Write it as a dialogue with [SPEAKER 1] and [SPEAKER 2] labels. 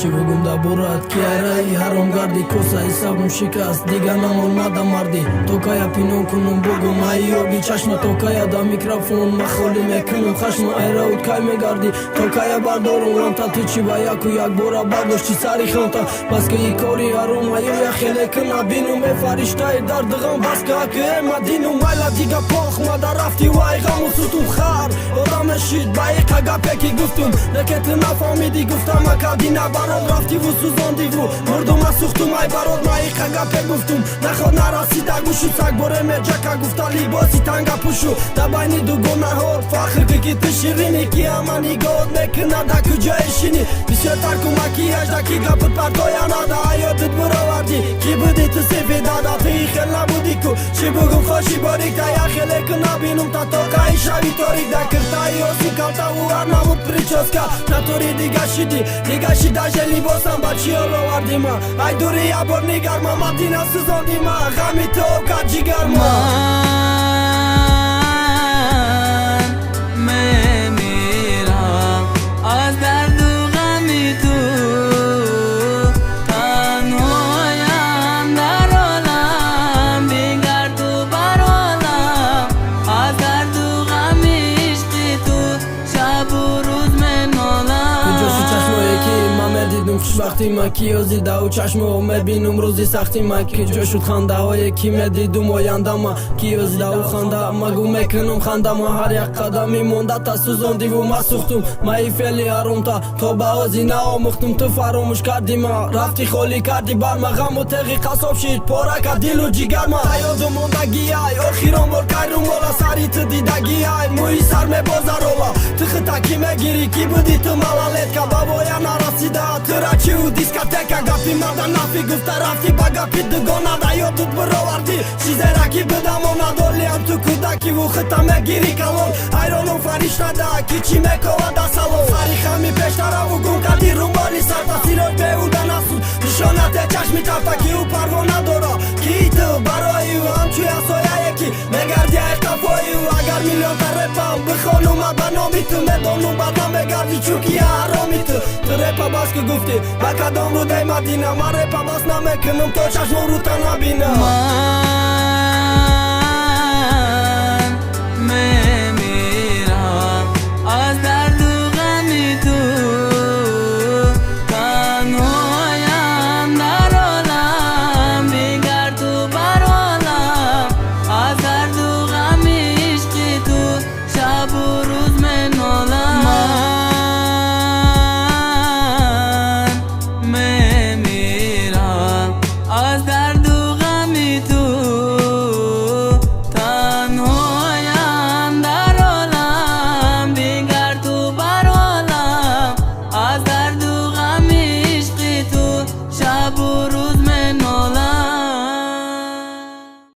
[SPEAKER 1] چی بگم درباره‌ات که ای حرام گردی کوسه حسابم شکست دیگه نموندم مردی تو کایا پینون کنم بگم ای آبی چشم تو کایا دا میکروفون مخالی میکنم خشم ای راود کای میگردی تو کایا بردارم رانتا تو چی با یک و یک بارا برداشتی سری خانتا بس که ای کاری حرام ای یا خیلی کنه بینم ای فرشته دردغم بس که اکه مدینم ویلا دیگه پاخ مادر رفتی و ای غم و ستون خار آدم شید با ای قگه پکی گفتم نکت نفهمیدی گفتم اکادی نبراد رفتی و سوزاندی و مردم سوختم ای براد ما ای قگه پک گفتم نخواد نرسیده گوشو سگ باره مجکه گفتا لیباسی تنگه پوشو دبینی دو گناهات فخر که تشیرینی که اما نگاه نکنه دا کجای شینی بسیار ترکو مکیاج دا کی گپت پرتایا نادا حیاتت براوردی کی بودی تو سفید دادا تو ای خیل نبودی کو چی بگم خوشی باریک دا یا خیلی که نبینم تا توقعی شوی تاریک دا کرتایی اوسی کالتا و هر نمود پریچوسکا نتوری دیگه شیده جلی باسم بچی رو وردی ما ای دوری یا بار نگر ما مدینه سوزاندی ما غمی تو که جگر ما خوشبختی ما کیوزی دا و چشم امید بینم روزی سختی ما که جو شد خنده های کی مدیدم آینده ما کیوزی دا و خنده مگو میکنم خنده ما هر یک قدمی مونده تا سوزاندی و ما سوختم ما ای فعلی حروم تا تو با آزی نامختم تو فراموش کردی ما رفتی خالی کردی بر ما غم و تغی قصاب شید پاره که دل و جگر ما تیاد و موندگی های آخیران بار کردم بالا سری تو دیدگی های موی سر می بازارولا تو خطاکی میگیری کی بودی تو ملالت که بابایا نرسیده چی و دیسکاتکا گپی مردن نفی گفته رفتی با گپی دگانه دا یادت براوردی چیزی را کی بدم و ندالی هم تو کودکی و خطا میگیری کلان حیرانم فرشته دا کی چی میکوه دا سالون سری خمی پیشتره و گم کردی رومالی سر تاثیرات بیوده نسود نشانت چشمی تفتکی و پروانه دارا کی تو برای و همچوی اصای یکی میگردی اختفایی و اگر میلیون تا رپم بخانم بنامی تو میدانم بدم میگردی چوکی حرامی تو رپا باز که گفتی با کدام رو دی مدینه من رپا باز نمیکنم تو چشم رو تا نبینم